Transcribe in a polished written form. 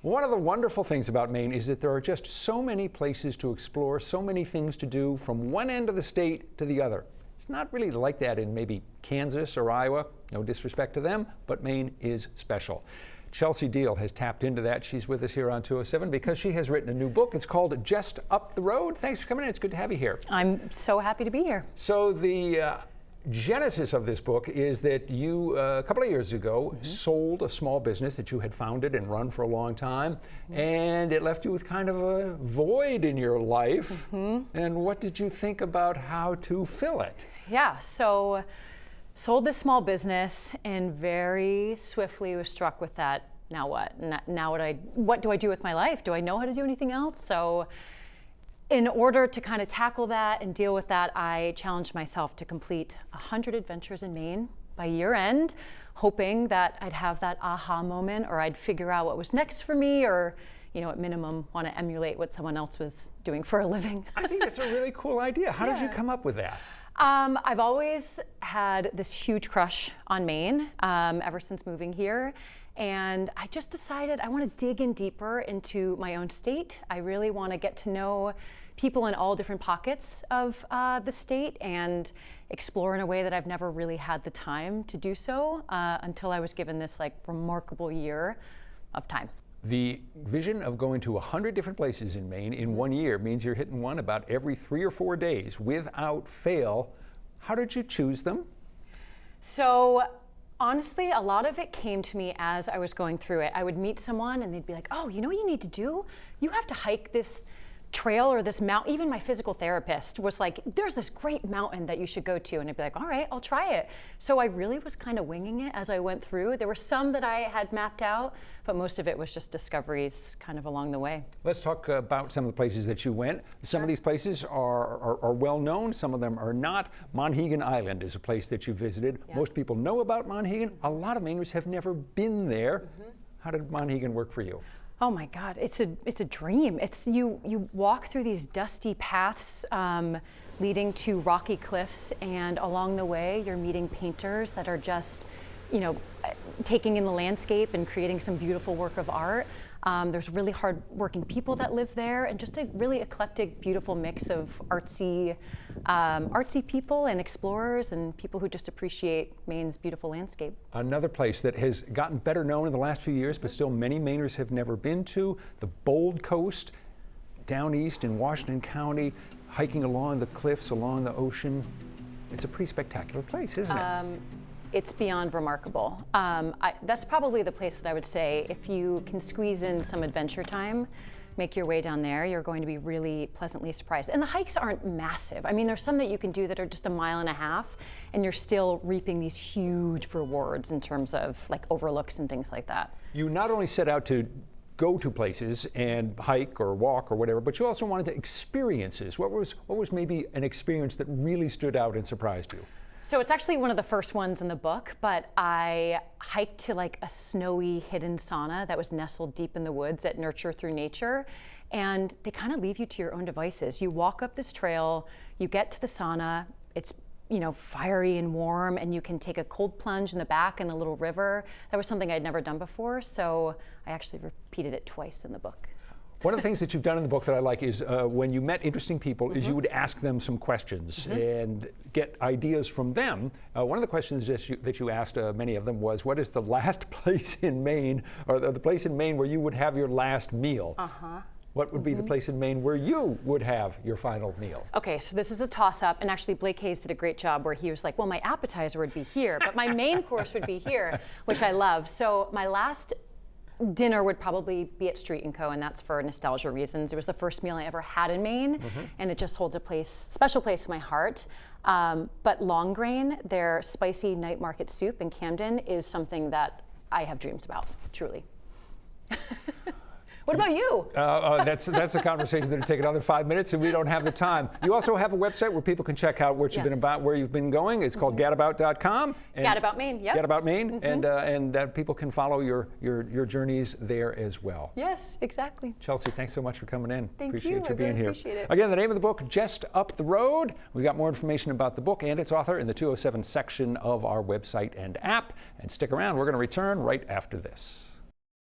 One of the wonderful things about Maine is that there are just so many places to explore, so many things to do from one end of the state to the other. It's not really like that in maybe Kansas or Iowa. No disrespect to them, but Maine is special. Chelsea Deal has tapped into that. She's with us here on 207 because she has written a new book. It's called Just Up the Road. Thanks for coming in. It's good to have you here. I'm so happy to be here. So the genesis of this book is that you, a couple of years ago, sold a small business that you had founded and run for a long time, and it left you with kind of a void in your life. And what did you think about how to fill it? Yeah, so sold this small business and very swiftly was struck with that, now what? Now what do I do with my life? Do I know how to do anything else? So in order to kind of tackle that and deal with that, I challenged myself to complete 100 adventures in Maine by year end, hoping that I'd have that aha moment or I'd figure out what was next for me or, you know, at minimum, want to emulate what someone else was doing for a living. I think that's a really cool idea. How did you come up with that? I've always had this huge crush on Maine ever since moving here. And I just decided I want to dig in deeper into my own state. I really want to get to know people in all different pockets of the state and explore in a way that I've never really had the time to do so until I was given this like remarkable year of time. The vision of going to 100 different places in Maine in 1 year means you're hitting one about every 3 or 4 days without fail. How did you choose them? So honestly, a lot of it came to me as I was going through it. I would meet someone and they'd be like, oh, you know what you need to do? You have to hike this trail or this mountain. Even my physical therapist was like, there's this great mountain that you should go to. And I'd be like, all right, I'll try it. So I really was kind of winging it as I went through. There were some that I had mapped out, but most of it was just discoveries kind of along the way. Let's talk about some of the places that you went. Some of these places are well known, some of them are not. Monhegan Island is a place that you visited. Most people know about Monhegan. A lot of Mainers have never been there. How did Monhegan work for you? Oh my God, it's a dream. It's you walk through these dusty paths leading to rocky cliffs, and along the way you're meeting painters that are just, you know, taking in the landscape and creating some beautiful work of art. There's really hard-working people that live there, and just a really eclectic, beautiful mix of artsy people and explorers and people who just appreciate Maine's beautiful landscape. Another place that has gotten better known in the last few years, but still many Mainers have never been to, the Bold Coast, down east in Washington County, hiking along the cliffs, along the ocean. It's a pretty spectacular place, isn't it? It's beyond remarkable. That's probably the place that I would say, if you can squeeze in some adventure time, make your way down there, you're going to be really pleasantly surprised. And the hikes aren't massive. I mean, there's some that you can do that are just 1.5 miles, and you're still reaping these huge rewards in terms of like overlooks and things like that. You not only set out to go to places and hike or walk or whatever, but you also wanted to experiences. What was maybe an experience that really stood out and surprised you? So it's actually one of the first ones in the book, but I hiked to like a snowy hidden sauna that was nestled deep in the woods at Nurture Through Nature. And they kind of leave you to your own devices. You walk up this trail, you get to the sauna, it's, you know, fiery and warm, and you can take a cold plunge in the back in a little river. That was something I'd never done before, so I actually repeated it twice in the book. So. One of the things that you've done in the book that I like is when you met interesting people is you would ask them some questions and get ideas from them. One of the questions that you asked many of them was, what is the last place in Maine, or the place in Maine where you would have your last meal? What would be the place in Maine where you would have your final meal? Okay, so this is a toss-up, and actually Blake Hayes did a great job where he was like, well, my appetizer would be here, but my main course would be here, which I love. So my last dinner would probably be at Street & Co., and that's for nostalgia reasons. It was the first meal I ever had in Maine, and it just holds a special place in my heart. But Long Grain, their spicy night market soup in Camden, is something that I have dreams about, truly. What about you? That's a conversation that'll take another 5 minutes, and we don't have the time. You also have a website where people can check out what you've been about, where you've been going. It's called gadabout.com. Gadabout Maine, yep. Gadabout Maine, and people can follow your journeys there as well. Yes, exactly. Chelsea, thanks so much for coming in. Thank appreciate you being here. Appreciate it. Again, the name of the book, Just Up the Road. We've got more information about the book and its author in the 207 section of our website and app. And stick around, we're going to return right after this.